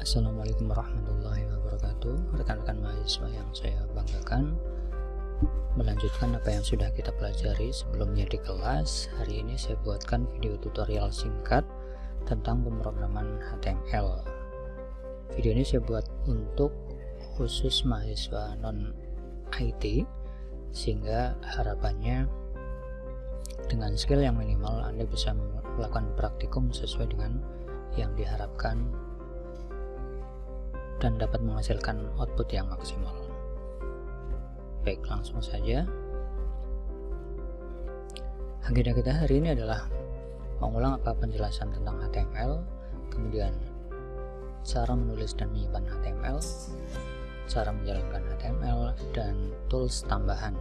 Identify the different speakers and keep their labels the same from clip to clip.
Speaker 1: Assalamualaikum warahmatullahi wabarakatuh. Rekan-rekan mahasiswa yang saya banggakan, melanjutkan apa yang sudah kita pelajari sebelumnya di kelas. Hari ini saya buatkan video tutorial singkat tentang pemrograman HTML. Video ini saya buat untuk khusus mahasiswa non IT, sehingga harapannya dengan skill yang minimal Anda bisa melakukan praktikum sesuai dengan yang diharapkan dan dapat menghasilkan output yang maksimal. Baik, langsung saja. Agenda kita hari ini adalah mengulang apa penjelasan tentang HTML, kemudian cara menulis dan menyimpan HTML, cara menjalankan HTML, dan tools tambahan,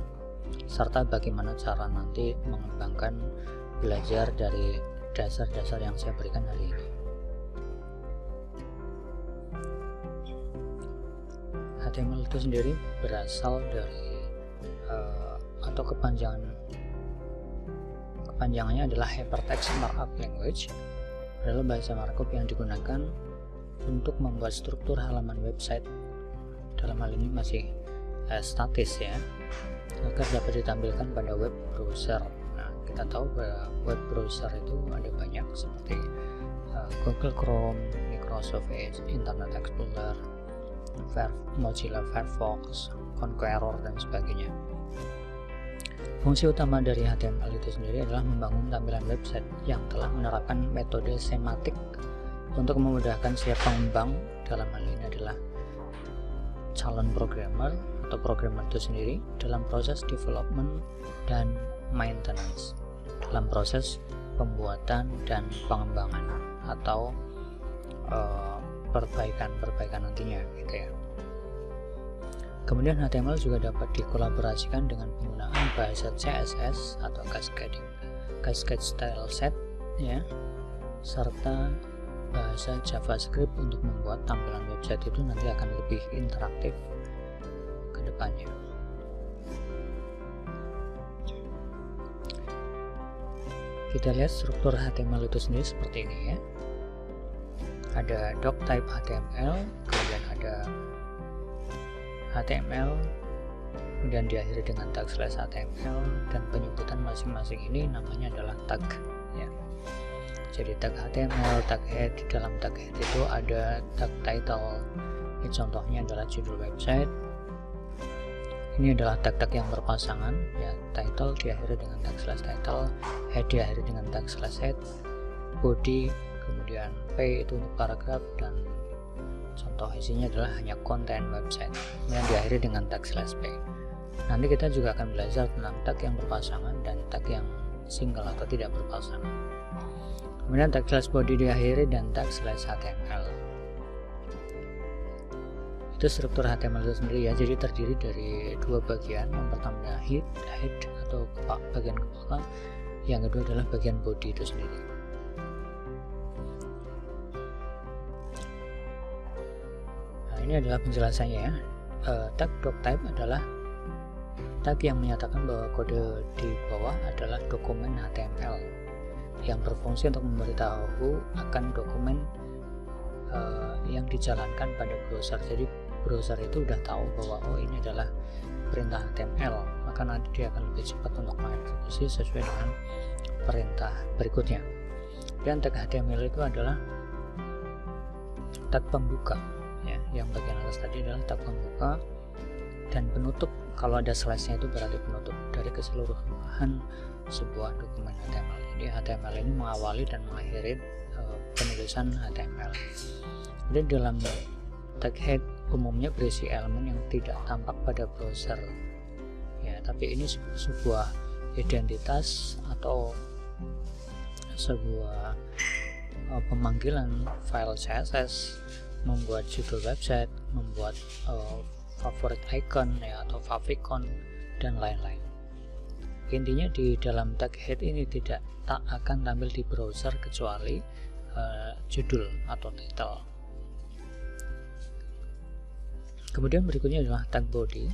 Speaker 1: serta bagaimana cara nanti mengembangkan belajar dari dasar-dasar yang saya berikan hari ini. HTML itu sendiri berasal dari atau kepanjangannya adalah Hypertext Markup Language, adalah bahasa markup yang digunakan untuk membuat struktur halaman website, dalam hal ini masih statis ya, agar dapat ditampilkan pada web browser. Nah, kita tahu bahwa web browser itu ada banyak, seperti Google Chrome, Microsoft Edge, Internet Explorer, Mozilla Firefox, Conqueror, dan sebagainya. Fungsi utama dari HTML itu sendiri adalah membangun tampilan website yang telah menerapkan metode semantik untuk memudahkan setiap pengembang, dalam hal ini adalah calon programmer atau programmer itu sendiri, dalam proses development dan maintenance, dalam proses pembuatan dan pengembangan atau perbaikan nantinya gitu ya. Kemudian HTML juga dapat dikolaborasikan dengan penggunaan bahasa CSS atau Cascade Style Set ya, serta bahasa JavaScript untuk membuat tampilan website itu nanti akan lebih interaktif ke depannya. Kita lihat struktur HTML itu sendiri seperti ini ya. Ada doctype HTML, kemudian ada HTML, kemudian diakhiri dengan tag/HTML, dan penyebutan masing-masing ini namanya adalah tag ya. Jadi tag HTML, tag head, di dalam tag head itu ada tag title. Ini contohnya adalah judul website. Ini adalah tag-tag yang berpasangan ya, title diakhiri dengan tag/title, head diakhiri dengan tag/head, body, kemudian P itu untuk paragraf, dan contoh isinya adalah hanya konten website, kemudian diakhiri dengan tag/p. Nanti kita juga akan belajar tentang tag yang berpasangan dan tag yang single atau tidak berpasangan. Kemudian tag/body diakhiri dan tag/html. Itu struktur HTML itu sendiri ya. Jadi terdiri dari dua bagian. Yang pertama head atau bagian kepala, yang kedua adalah bagian body itu sendiri. Ini adalah penjelasannya ya. Tag doctype adalah tag yang menyatakan bahwa kode di bawah adalah dokumen HTML yang berfungsi untuk memberitahu akan dokumen yang dijalankan pada browser. Jadi browser itu udah tahu bahwa ini adalah perintah HTML, maka nanti dia akan lebih cepat untuk mengeksekusi sesuai dengan perintah berikutnya. Dan tag HTML itu adalah tag pembuka ya, yang bagian atas tadi adalah tag pembuka, dan penutup, kalau ada slash-nya itu berarti penutup dari keseluruhan sebuah dokumen HTML. Jadi HTML ini mengawali dan mengakhiri penulisan HTML. Jadi dalam tag head umumnya berisi elemen yang tidak tampak pada browser ya, tapi ini sebuah identitas atau sebuah pemanggilan file CSS, membuat judul website, membuat favorit icon ya atau favicon, dan lain-lain. Intinya di dalam tag head ini tak akan tampil di browser kecuali judul atau title. Kemudian berikutnya adalah tag body.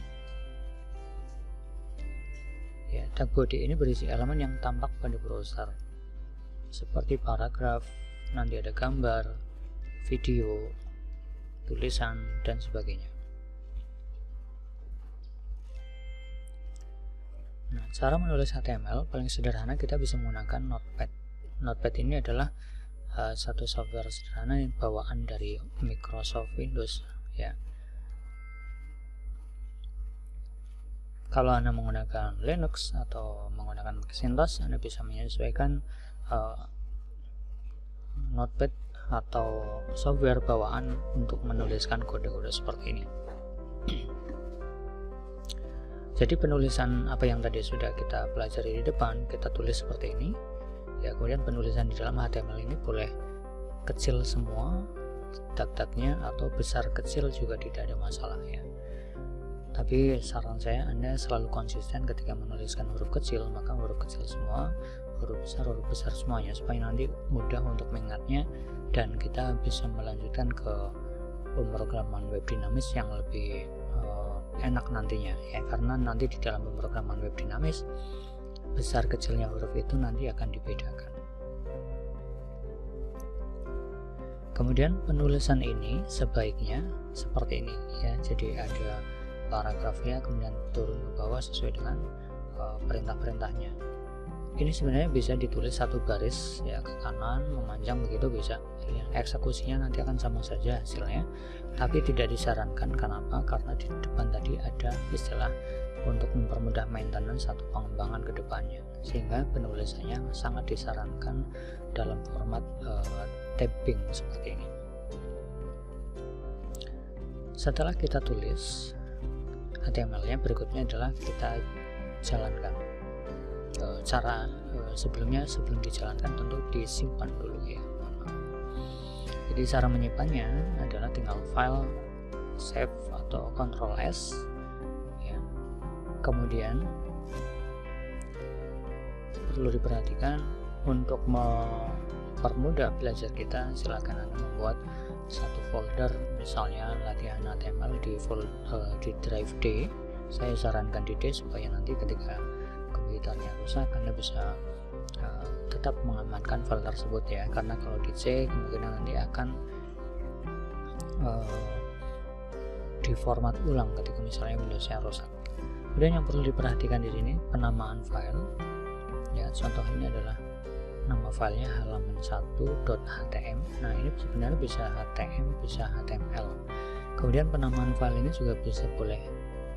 Speaker 1: Ya, tag body ini berisi elemen yang tampak pada browser, seperti paragraf, nanti ada gambar, video, tulisan, dan sebagainya. Nah, cara menulis HTML paling sederhana kita bisa menggunakan Notepad. Notepad ini adalah satu software sederhana yang bawaan dari Microsoft Windows ya. Kalau Anda menggunakan Linux atau menggunakan Macintosh, Anda bisa menyesuaikan Notepad atau software bawaan untuk menuliskan kode-kode seperti ini. Jadi penulisan apa yang tadi sudah kita pelajari di depan, kita tulis seperti ini. Ya, kemudian penulisan di dalam HTML ini boleh kecil semua tak-taknya atau besar kecil juga tidak ada masalah ya. Tapi saran saya, Anda selalu konsisten ketika menuliskan huruf kecil, maka huruf kecil semua, huruf besar semuanya, supaya nanti mudah untuk mengingatnya dan kita bisa melanjutkan ke pemrograman web dinamis yang lebih enak nantinya ya, karena nanti di dalam pemrograman web dinamis besar kecilnya huruf itu nanti akan dibedakan. Kemudian penulisan ini sebaiknya seperti ini ya, jadi ada paragrafnya kemudian turun ke bawah sesuai dengan perintah-perintahnya. Ini sebenarnya bisa ditulis satu garis ya ke kanan memanjang begitu bisa ya, eksekusinya nanti akan sama saja hasilnya, tapi tidak disarankan. Kenapa? Karena di depan tadi ada istilah untuk mempermudah maintenance atau pengembangan ke depannya, sehingga penulisannya sangat disarankan dalam format typing seperti ini. Setelah kita tulis HTML-nya, berikutnya adalah kita jalankan. Sebelum dijalankan tentu disimpan dulu ya. Jadi cara menyimpannya adalah tinggal file, save atau Ctrl S ya. Kemudian perlu diperhatikan untuk mempermudah belajar kita, silakan Anda membuat satu folder, misalnya latihan HTML di drive D. Saya sarankan di D supaya nanti ketika komputernya rusak Anda bisa tetap mengamankan file tersebut ya, karena kalau di C kemungkinan nanti akan diformat ulang ketika misalnya Windowsnya rusak. Kemudian yang perlu diperhatikan di sini penamaan file ya, contoh ini adalah nama filenya halaman1.htm. Nah, ini sebenarnya bisa htm bisa html. Kemudian penamaan file ini juga bisa boleh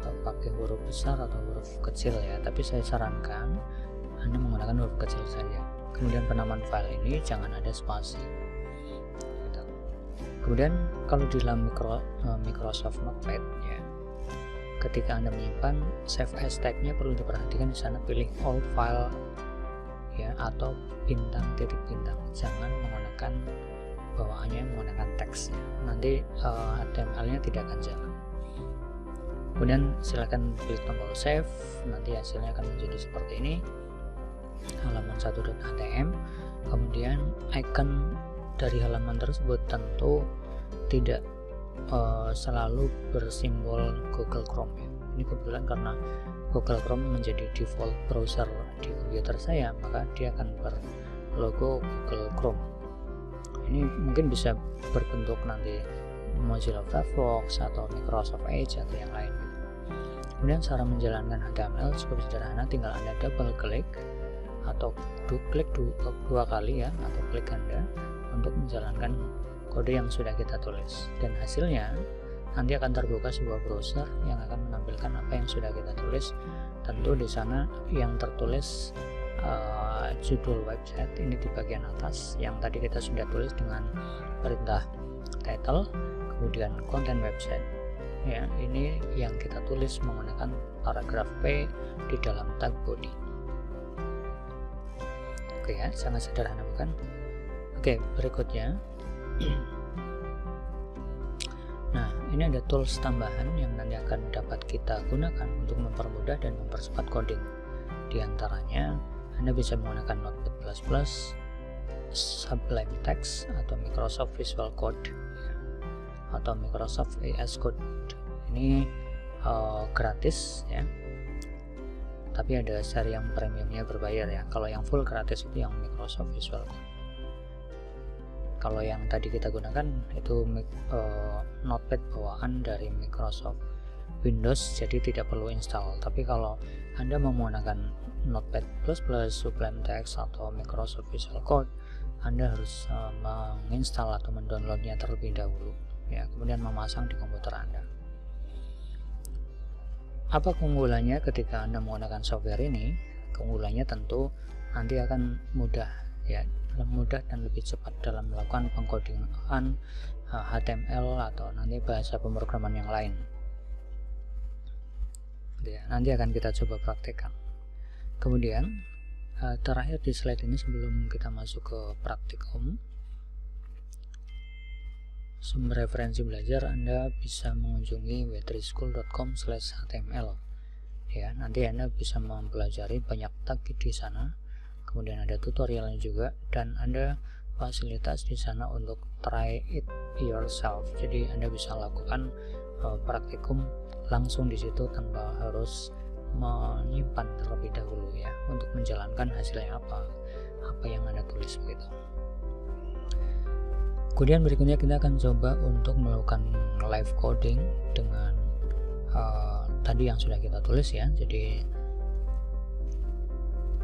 Speaker 1: pakai huruf besar atau huruf kecil ya, tapi saya sarankan Anda menggunakan huruf kecil saja. Kemudian penamaan file ini jangan ada spasi. Kemudian kalau di dalam Microsoft Notepad ya, ketika Anda menyimpan, save as type-nya perlu diperhatikan. Di sana pilih all file ya, atau bintang titik bintang, jangan menggunakan bawaannya menggunakan teks ya. Nanti HTML-nya tidak akan jalan. Kemudian silakan pilih tombol save, nanti hasilnya akan menjadi seperti ini, halaman1.htm. Kemudian icon dari halaman tersebut tentu tidak selalu bersimbol Google Chrome ya. Ini kebetulan karena Google Chrome menjadi default browser di komputer saya, maka dia akan berlogo Google Chrome. Ini mungkin bisa berbentuk nanti Mozilla Firefox atau Microsoft Edge atau yang lain. Kemudian cara menjalankan HTML cukup sederhana, tinggal Anda double klik atau klik dua kali ya, atau klik ganda untuk menjalankan kode yang sudah kita tulis, dan hasilnya nanti akan terbuka sebuah browser yang akan menampilkan apa yang sudah kita tulis. Tentu di sana yang tertulis judul website ini di bagian atas yang tadi kita sudah tulis dengan perintah title, kemudian konten website ya, ini yang kita tulis menggunakan paragraf P di dalam tag body. Oke ya, sangat sederhana bukan? Oke, berikutnya nah, ini ada tools tambahan yang nanti akan dapat kita gunakan untuk mempermudah dan mempercepat coding. Di antaranya Anda bisa menggunakan Notepad++, Sublime Text atau Microsoft Visual Code atau Microsoft VS Code. Ini gratis ya, tapi ada seri yang premiumnya berbayar ya. Kalau yang full gratis itu yang Microsoft Visual Code. Kalau yang tadi kita gunakan itu Notepad bawaan dari Microsoft Windows, jadi tidak perlu install. Tapi kalau Anda mau menggunakan Notepad++, Sublime Text atau Microsoft Visual Code, Anda harus menginstal atau mendownloadnya terlebih dahulu ya, kemudian memasang di komputer Anda. Apa keunggulannya ketika Anda menggunakan software ini? Keunggulannya tentu nanti akan mudah ya, mudah dan lebih cepat dalam melakukan pengkodingan HTML atau nanti bahasa pemrograman yang lain ya, nanti akan kita coba praktekkan. Kemudian terakhir di slide ini sebelum kita masuk ke praktikum sumber referensi belajar, Anda bisa mengunjungi w3school.com/html ya. Nanti Anda bisa mempelajari banyak tag di sana, kemudian ada tutorialnya juga, dan Anda fasilitas di sana untuk try it yourself. Jadi Anda bisa lakukan praktikum langsung di situ tanpa harus menyimpan terlebih dahulu ya, untuk menjalankan hasilnya apa yang Anda tulis begitu. Kemudian berikutnya kita akan coba untuk melakukan live coding dengan tadi yang sudah kita tulis ya. Jadi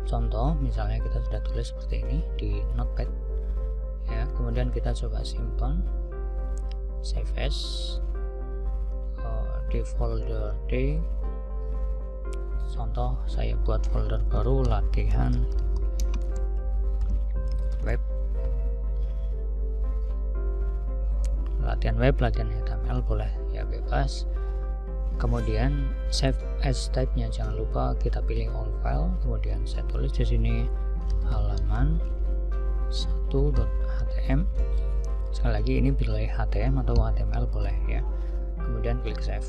Speaker 1: contoh misalnya kita sudah tulis seperti ini di Notepad ya, kemudian kita coba simpan, save as di folder D. Contoh saya buat folder baru, latihan web, latihan HTML boleh ya, bebas. Kemudian save as type-nya jangan lupa kita pilih all file, kemudian saya tulis di sini halaman 1.htm. Sekali lagi ini pilih HTML atau HTML boleh ya. Kemudian klik save.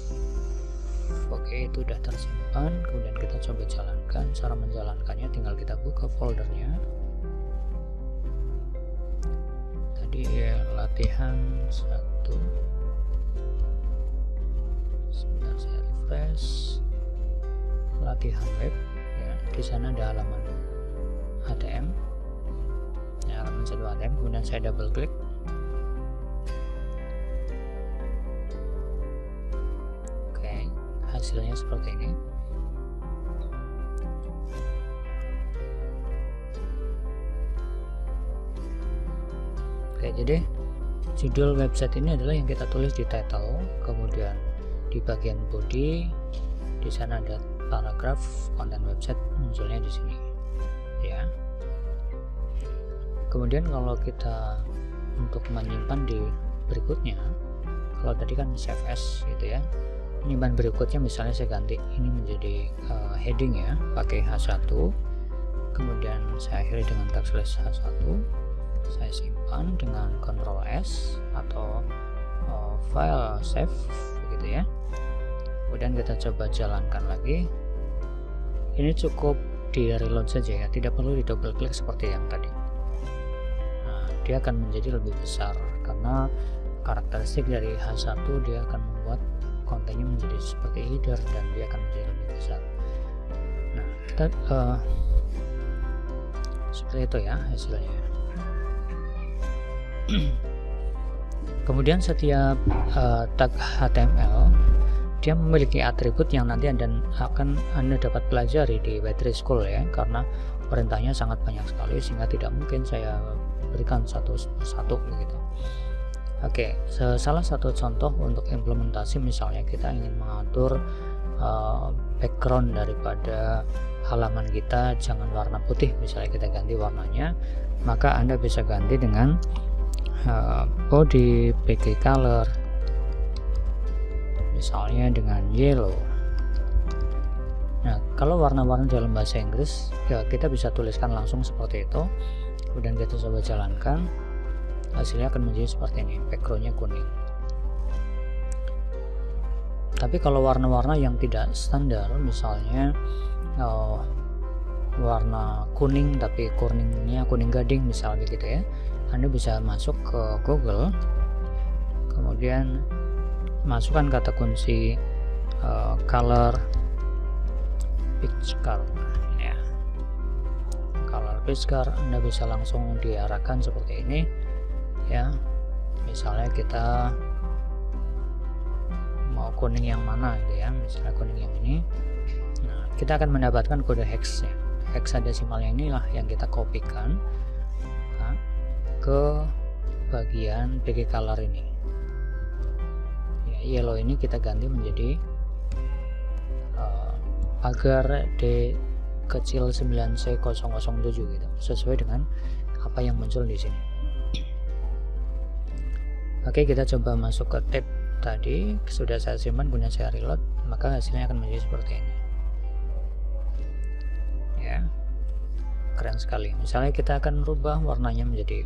Speaker 1: Oke, itu sudah tersimpan. Kemudian kita coba jalankan. Cara menjalankannya tinggal kita buka foldernya. Tadi ya, latihan 1. Sebentar saya refresh. Latihan web ya. Di sana ada halaman HTML. Ya, halaman 1 HTML. Kemudian saya double klik. Hasilnya seperti ini. Oke, jadi judul website ini adalah yang kita tulis di title, kemudian di bagian body di sana ada paragraf konten website munculnya di sini ya. Kemudian kalau kita untuk menyimpan di berikutnya, kalau tadi kan save as gitu ya, penyimpan berikutnya misalnya saya ganti ini menjadi heading ya, pakai H1, kemudian saya akhiri dengan tag slash H1, saya simpan dengan Ctrl S atau file save begitu ya. Kemudian kita coba jalankan lagi. Ini cukup di reload saja ya, tidak perlu di double klik seperti yang tadi. Nah, dia akan menjadi lebih besar karena karakteristik dari H1 dia akan membuat kontennya menjadi seperti header dan dia akan menjadi lebih besar. Nah, kita seperti itu ya hasilnya. Kemudian setiap tag HTML dia memiliki atribut yang nanti akan Anda dapat pelajari di W3 School ya, karena perintahnya sangat banyak sekali sehingga tidak mungkin saya berikan satu persatu begitu. Oke, salah satu contoh untuk implementasi misalnya kita ingin mengatur background daripada halaman kita jangan warna putih, misalnya kita ganti warnanya, maka Anda bisa ganti dengan body background color misalnya dengan yellow. Nah, kalau warna-warna dalam bahasa Inggris ya kita bisa tuliskan langsung seperti itu, kemudian kita coba jalankan. Hasilnya akan menjadi seperti ini, backgroundnya kuning. Tapi kalau warna-warna yang tidak standar, misalnya warna kuning tapi kuningnya kuning gading misalnya gitu ya, Anda bisa masuk ke Google, kemudian masukkan kata kunci color picture ya, color picture. Anda bisa langsung diarahkan seperti ini ya. Misalnya kita mau kuning yang mana gitu ya, misalnya kuning yang ini. Nah, kita akan mendapatkan kode hex ya. Hexadesimalnya inilah yang kita kopikan ke bagian PG color ini ya. Yellow ini kita ganti menjadi pagar D kecil 9C007 gitu, sesuai dengan apa yang muncul di sini. Oke, kita coba masuk ke tab tadi, sudah saya simpan kemudian saya reload, maka hasilnya akan menjadi seperti ini ya. Keren sekali. Misalnya kita akan rubah warnanya menjadi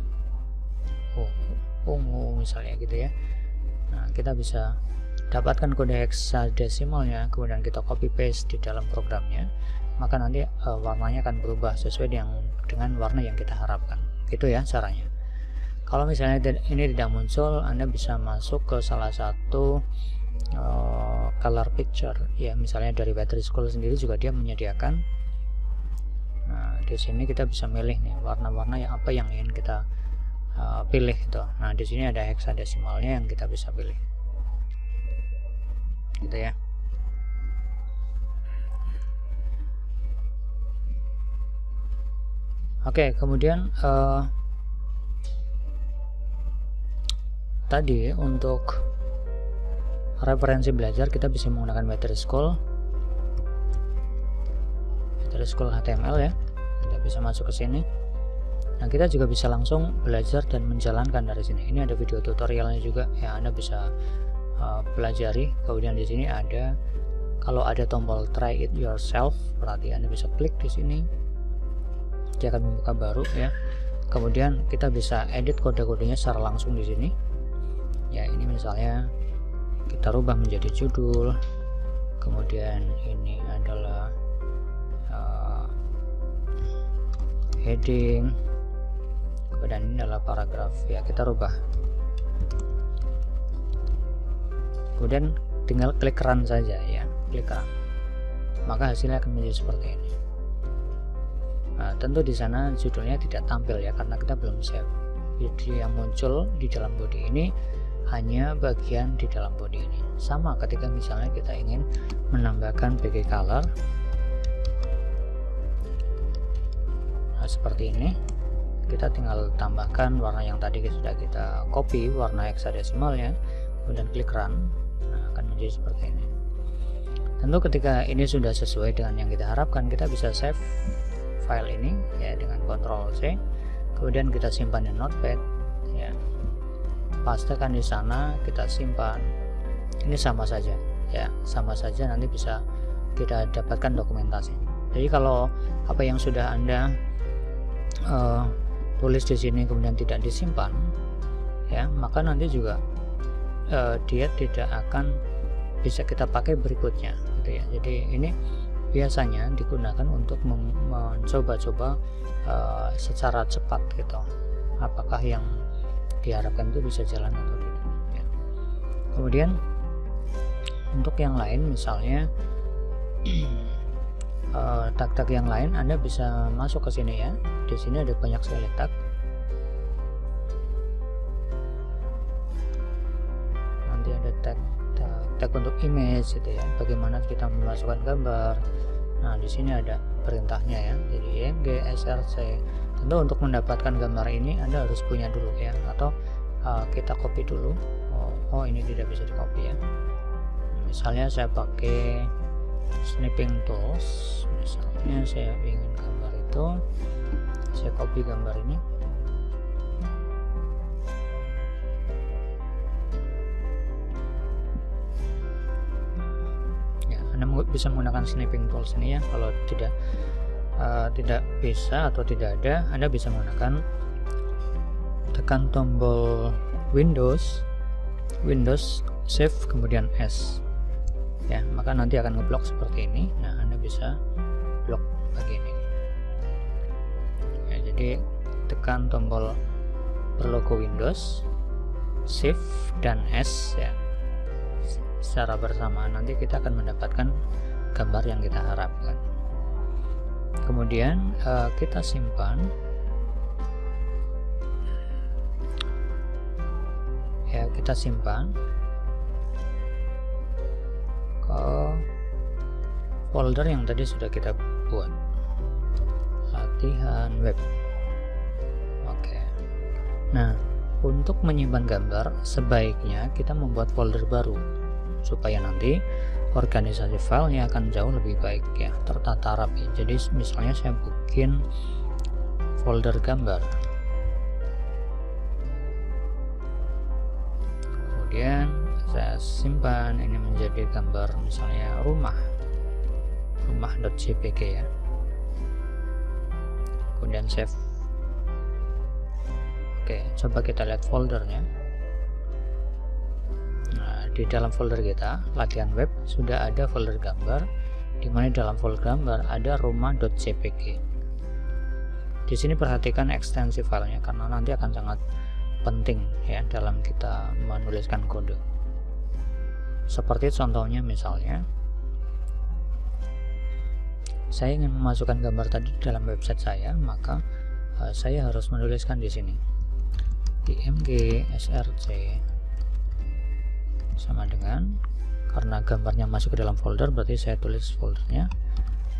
Speaker 1: ungu misalnya gitu ya. Nah, kita bisa dapatkan kode hexadesimalnya, kemudian kita copy paste di dalam programnya, maka nanti warnanya akan berubah sesuai dengan warna yang kita harapkan. Gitu ya caranya. Kalau misalnya ini tidak muncul, Anda bisa masuk ke salah satu color picture ya, misalnya dari Battery School sendiri juga dia menyediakan. Nah, di sini kita bisa milih nih warna-warna yang apa yang ingin kita pilih gitu. Nah, di sini ada hexadesimalnya yang kita bisa pilih gitu ya. Oke, kemudian tadi untuk referensi belajar kita bisa menggunakan Battery School HTML ya. Kita bisa masuk ke sini. Nah, kita juga bisa langsung belajar dan menjalankan dari sini. Ini ada video tutorialnya juga ya, Anda bisa pelajari. Kemudian di sini ada, kalau ada tombol try it yourself, berarti Anda bisa klik di sini. Dia akan membuka baru ya. Kemudian kita bisa edit kode-kodenya secara langsung di sini. Ya, ini misalnya kita rubah menjadi judul. Kemudian ini adalah heading. Dan ini adalah paragraf ya, kita rubah. Kemudian tinggal klik run saja ya, klik run, maka hasilnya akan menjadi seperti ini. Nah, tentu di sana judulnya tidak tampil ya, karena kita belum save. Jadi yang muncul di dalam body ini hanya bagian di dalam body ini. Sama ketika misalnya kita ingin menambahkan PG color, nah seperti ini. Kita tinggal tambahkan warna yang tadi sudah kita copy, warna hexadesimalnya, kemudian klik run. Nah, akan menjadi seperti ini. Tentu ketika ini sudah sesuai dengan yang kita harapkan, kita bisa save file ini ya dengan Ctrl C, kemudian kita simpan di Notepad ya, pastekan di sana, kita simpan. Ini sama saja ya, sama saja, nanti bisa kita dapatkan dokumentasi. Jadi kalau apa yang sudah Anda tulis di sini kemudian tidak disimpan ya, maka nanti juga dia tidak akan bisa kita pakai berikutnya gitu ya. Jadi ini biasanya digunakan untuk mencoba-coba secara cepat gitu, apakah yang diharapkan itu bisa jalan atau tidak ya. Kemudian untuk yang lain misalnya tag-tag yang lain, Anda bisa masuk ke sini ya. Di sini ada banyak sekali tag. Nanti ada tag untuk image gitu ya. Bagaimana kita memasukkan gambar. Nah, di sini ada perintahnya ya. Jadi img, src. Tentu untuk mendapatkan gambar ini Anda harus punya dulu ya, atau kita copy dulu. Oh, ini tidak bisa di copy ya. Misalnya saya pakai snipping tools, misalnya saya ingin gambar itu, saya copy gambar ini, ya Anda bisa menggunakan snipping tools ini ya. Kalau tidak bisa atau tidak ada, Anda bisa menggunakan tekan tombol Windows Shift kemudian S ya, maka nanti akan ngeblok seperti ini. Nah, Anda bisa blok begini ya. Jadi tekan tombol berlogo Windows Shift dan S ya, secara bersamaan nanti kita akan mendapatkan gambar yang kita harapkan. Kemudian kita simpan. kita simpan ke folder yang tadi sudah kita buat, latihan web. Oke. Nah, untuk menyimpan gambar sebaiknya kita membuat folder baru supaya nanti organisasi filenya akan jauh lebih baik ya, tertata rapi. Jadi misalnya saya bikin folder gambar, kemudian saya simpan ini menjadi gambar misalnya rumah.jpg ya, kemudian save. Oke, coba kita lihat foldernya. Nah, di dalam folder kita latihan web sudah ada folder gambar, di mana dalam folder gambar ada rumah.jpg. Di sini perhatikan ekstensi filenya karena nanti akan sangat penting ya dalam kita menuliskan kode. Seperti contohnya misalnya saya ingin memasukkan gambar tadi dalam website saya, maka saya harus menuliskan di sini img src sama dengan, karena gambarnya masuk ke dalam folder berarti saya tulis foldernya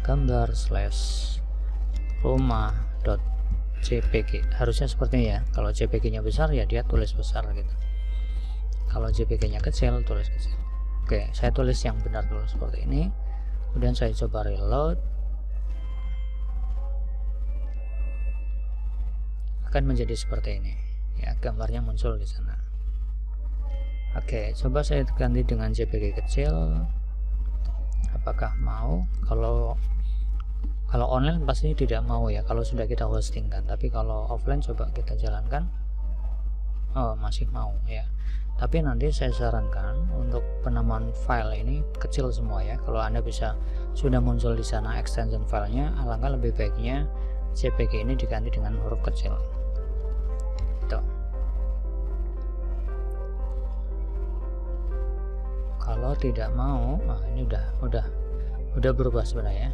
Speaker 1: gambar/rumah.jpg. harusnya seperti ini ya. Kalau jpg nya besar ya dia tulis besar gitu, kalau jpg nya kecil tulis kecil. Oke, saya tulis yang benar dulu seperti ini, kemudian saya coba reload, akan menjadi seperti ini ya, gambarnya muncul di sana. Oke, coba saya ganti dengan jpg kecil, apakah mau? Kalau online pasti tidak mau ya kalau sudah kita hosting kan, tapi kalau offline coba kita jalankan. Oh, masih mau ya. Tapi nanti saya sarankan untuk penamaan file ini kecil semua ya. Kalau Anda bisa sudah muncul di sana extension filenya, alangkah lebih baiknya JPG ini diganti dengan huruf kecil. Tuh. Kalau tidak mau, nah ini udah berubah sebenarnya.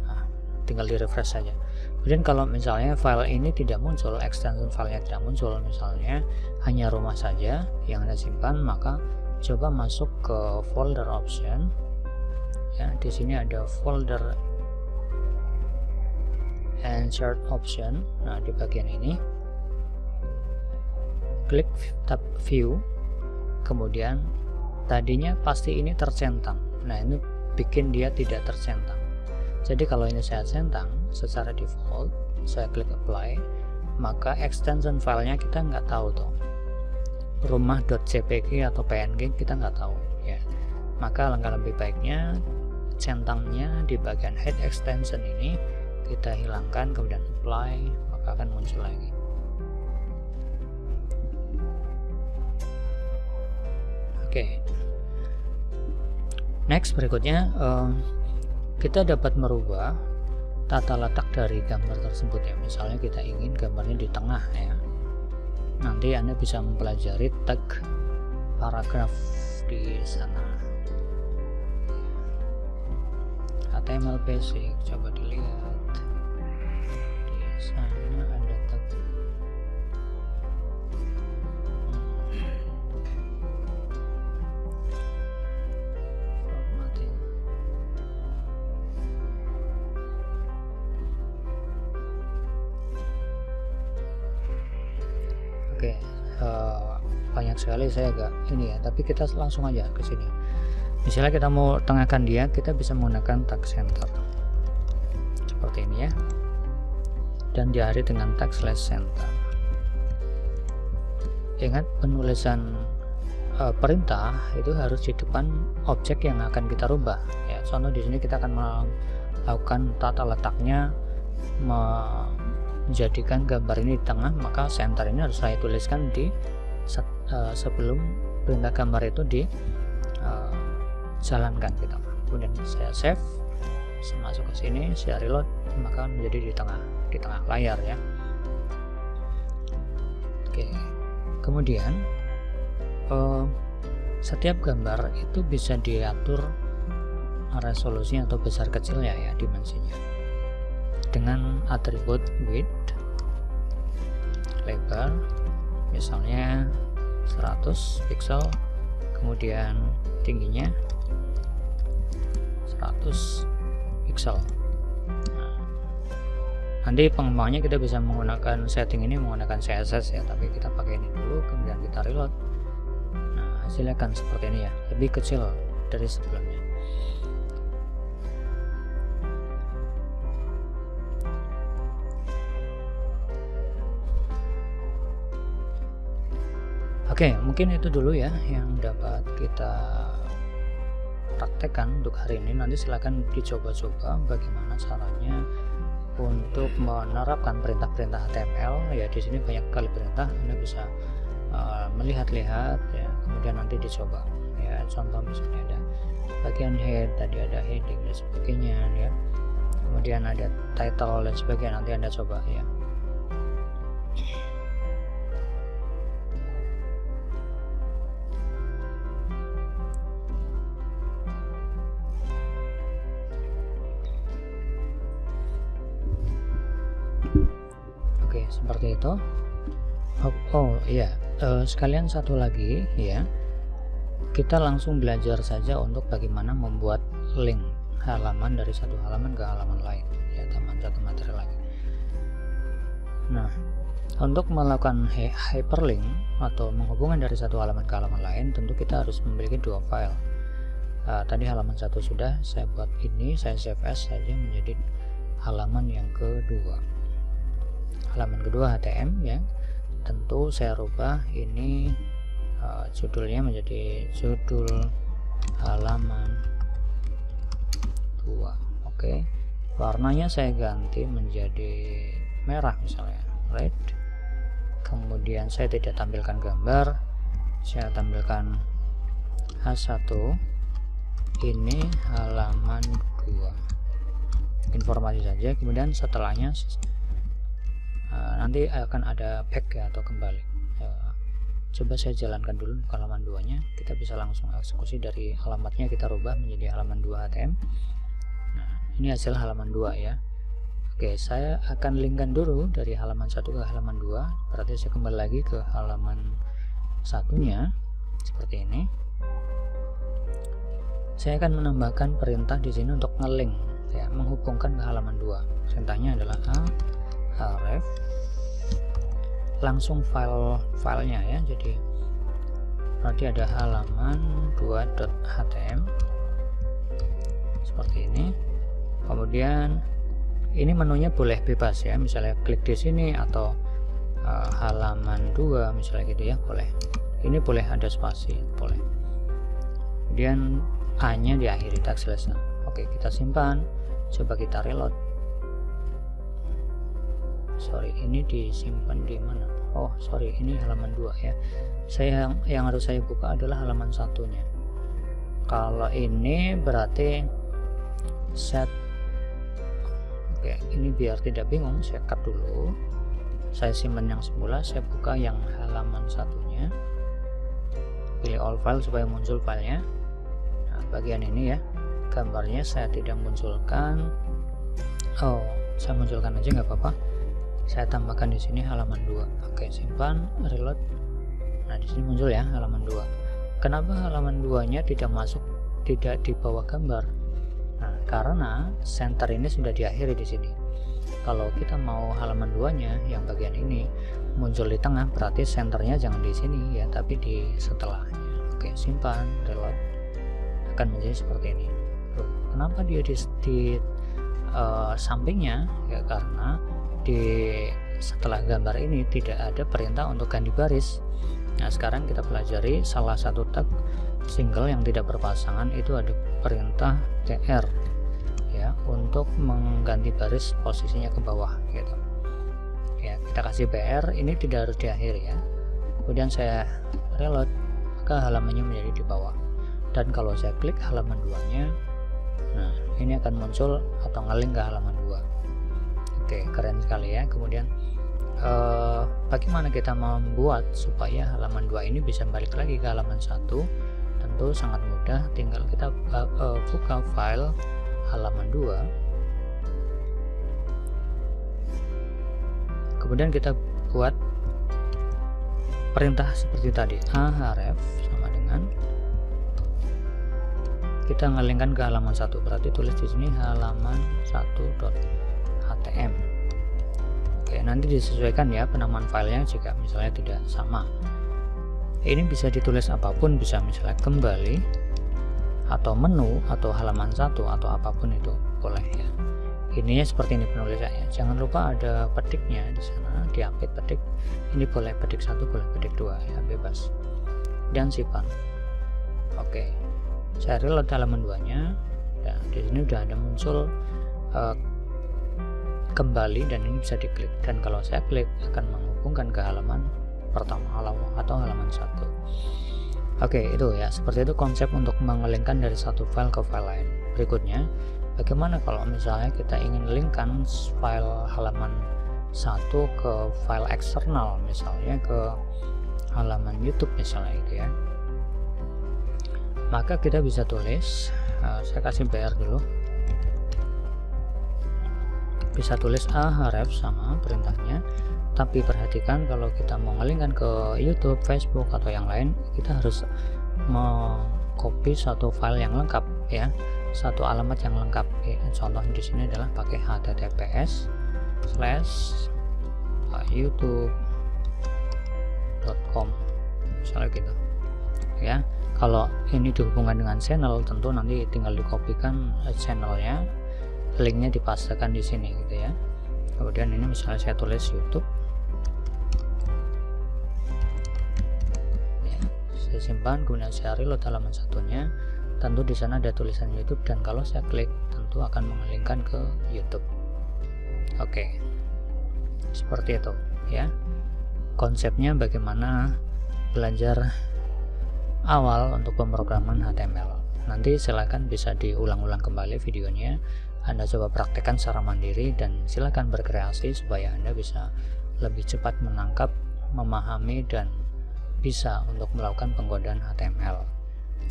Speaker 1: Nah, tinggal di refresh saja. Kemudian kalau misalnya file ini tidak muncul, extension filenya tidak muncul, misalnya hanya rumah saja yang Anda simpan, maka coba masuk ke folder option. Ya, di sini ada folder insert option. Nah, di bagian ini klik tab view, kemudian tadinya pasti ini tercentang. Nah, ini bikin dia tidak tercentang. Jadi kalau ini saya centang secara default, saya klik apply, maka extension filenya kita nggak tahu tuh, rumah.jpg atau png kita nggak tahu ya. Maka langkah lebih baiknya centangnya di bagian head extension ini kita hilangkan, kemudian apply, maka akan muncul lagi. Oke. Next, berikutnya kita dapat merubah tata letak dari gambar tersebut ya. Misalnya kita ingin gambarnya di tengah ya. Nanti Anda bisa mempelajari tag paragraf di sana. HTML basic, coba dilihat. Di sana ada tag. Oke, banyak sekali saya agak ini ya, tapi kita langsung aja ke sini. Misalnya kita mau tengahkan dia, kita bisa menggunakan tag center seperti ini ya, dan diakhiri dengan tag /center. Ingat, penulisan perintah itu harus di depan objek yang akan kita rubah ya. Contoh di sini kita akan melakukan tata letaknya, menjadikan gambar ini di tengah, maka center ini harus saya tuliskan di sebelum perintah gambar itu dijalankan gitu. Kemudian saya save, masuk ke sini, saya reload, maka menjadi di tengah layar ya. Oke, kemudian setiap gambar itu bisa diatur resolusinya atau besar kecilnya ya, dimensinya, dengan atribut width, lebar, misalnya 100 pixel, kemudian tingginya 100 pixel. Nanti pengembangannya kita bisa menggunakan setting ini menggunakan CSS ya, tapi kita pakai ini dulu, kemudian kita reload. Nah, hasilnya kan seperti ini ya, lebih kecil dari sebelumnya. Oke, mungkin itu dulu ya yang dapat kita praktekkan untuk hari ini. Nanti silahkan dicoba-coba bagaimana caranya untuk menerapkan perintah-perintah HTML ya. Di sini banyak kali perintah, Anda bisa melihat-lihat ya, kemudian nanti dicoba ya. Contoh misalnya ada bagian head, tadi ada heading dan sebagainya ya, kemudian ada title dan sebagainya, nanti Anda coba ya. Seperti itu. Oh iya, sekalian satu lagi ya, kita langsung belajar saja untuk bagaimana membuat link halaman dari satu halaman ke halaman lain ya, satu materi lagi. Nah, untuk melakukan hyperlink atau menghubungkan dari satu halaman ke halaman lain, tentu kita harus memiliki dua file. Tadi halaman satu sudah saya buat, ini saya save as saja menjadi halaman yang kedua. Halaman kedua HTML ya, tentu saya rubah ini judulnya menjadi judul halaman 2. Oke, warnanya saya ganti menjadi merah misalnya, red. Kemudian saya tidak tampilkan gambar, saya tampilkan H1, ini halaman 2, informasi saja. Kemudian setelahnya nanti akan ada back ya, atau kembali. Coba saya jalankan dulu ke halaman 2 nya, kita bisa langsung eksekusi dari alamatnya, kita rubah menjadi halaman 2 HTML. Nah, ini hasil halaman 2 ya. Oke, saya akan linkkan dulu dari halaman 1 ke halaman 2, berarti saya kembali lagi ke halaman satunya seperti ini. Saya akan menambahkan perintah di sini untuk ngelink ya, menghubungkan ke halaman 2. Perintahnya adalah href, langsung filenya ya, jadi berarti ada halaman 2.html seperti ini. Kemudian ini menunya boleh bebas ya, misalnya klik di sini atau halaman 2 misalnya gitu ya, boleh. Ini boleh ada spasi, boleh. Kemudian A nya diakhiri teks lesson. Oke, kita simpan, coba kita reload. Sorry, ini disimpan di mana? Oh sorry, ini halaman 2 ya. Yang harus saya buka adalah halaman satunya. Kalau ini berarti set. Oke, ini biar tidak bingung, saya cut dulu. Saya simpan yang semula, saya buka yang halaman satunya. Pilih all file supaya muncul filenya. Nah, bagian ini ya, gambarnya saya tidak munculkan. Oh, saya munculkan aja nggak apa-apa. Saya tambahkan di sini halaman 2. Oke, simpan, reload. Nah, di sini muncul ya halaman 2. Kenapa halaman 2-nya tidak masuk, tidak di bawah gambar? Nah, karena center ini sudah diakhiri di sini. Kalau kita mau halaman 2-nya yang bagian ini muncul di tengah, berarti centernya jangan di sini ya, tapi di setelahnya. Oke, simpan, reload. Akan menjadi seperti ini. Loh, kenapa dia di sampingnya? Ya karena di setelah gambar ini tidak ada perintah untuk ganti baris. Nah, sekarang kita pelajari salah satu tag single yang tidak berpasangan, itu ada perintah tr ya, untuk mengganti baris posisinya ke bawah gitu ya. Kita kasih br, ini tidak harus di akhir ya. Kemudian saya reload, maka halamannya menjadi di bawah. Dan kalau saya klik halaman 2 nya, nah ini akan muncul atau ngelink ke halaman 2. Oke, keren sekali ya. Kemudian bagaimana kita membuat supaya halaman 2 ini bisa balik lagi ke halaman 1? Tentu sangat mudah, tinggal kita buka file halaman 2. Kemudian kita buat perintah seperti tadi, ahref sama dengan kita ngelingkan ke halaman 1, berarti tulis di sini halaman 1.htm. Oke, nanti disesuaikan ya penamaan filenya jika misalnya tidak sama. Ini bisa ditulis apapun, bisa misalnya kembali atau menu atau halaman 1 atau apapun itu boleh ya. Ininya seperti ini penulisannya. Jangan lupa ada petiknya di sana, diapit petik. Ini boleh petik 1, boleh petik 2 ya, bebas. Dan simpan. Oke. Saya reload halaman 2-nya. Dan di sini udah ada muncul kembali dan ini bisa diklik. Dan kalau saya klik akan menghubungkan ke halaman pertama atau halaman 1. Oke, itu ya, seperti itu konsep untuk mengelingkan dari satu file ke file lain. Berikutnya, bagaimana kalau misalnya kita ingin linkkan file halaman 1 ke file eksternal, misalnya ke halaman YouTube misalnya gitu ya. Maka kita bisa tulis, saya kasih BR dulu. Bisa tulis ahref sama perintahnya. Tapi perhatikan kalau kita mau ngelingkan ke YouTube, Facebook atau yang lain, kita harus mengcopy satu file yang lengkap ya, satu alamat yang lengkap. Contohnya di sini adalah pakai https://youtube.com misalnya gitu ya. Kalau ini dihubungkan dengan channel, tentu nanti tinggal dikopikan channelnya, linknya dipastekan di sini gitu ya. Kemudian ini misalnya saya tulis YouTube, saya simpan, kemudian saya reload halaman 1-nya. Tentu di sana ada tulisan YouTube dan kalau saya klik tentu akan mengelingkan ke YouTube. Oke, seperti itu ya konsepnya. Bagaimana belajar awal untuk pemrograman HTML, nanti silahkan bisa diulang-ulang kembali videonya. Anda coba praktekkan secara mandiri dan silahkan berkreasi supaya Anda bisa lebih cepat menangkap, memahami, dan bisa untuk melakukan penggodaan HTML.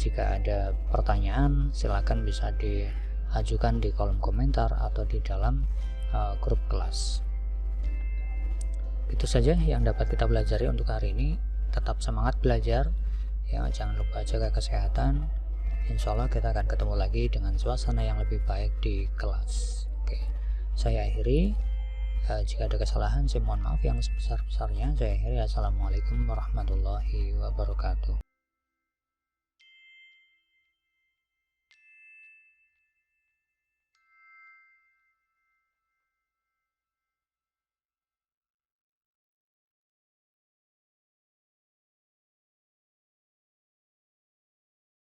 Speaker 1: Jika ada pertanyaan, silakan bisa diajukan di kolom komentar atau di dalam grup kelas. Itu saja yang dapat kita pelajari untuk hari ini. Tetap semangat belajar ya, jangan lupa jaga kesehatan. Insya Allah kita akan ketemu lagi dengan suasana yang lebih baik di kelas. Oke, saya akhiri. Jika ada kesalahan saya mohon maaf yang sebesar-besarnya. Saya akhiri. Assalamualaikum warahmatullahi wabarakatuh.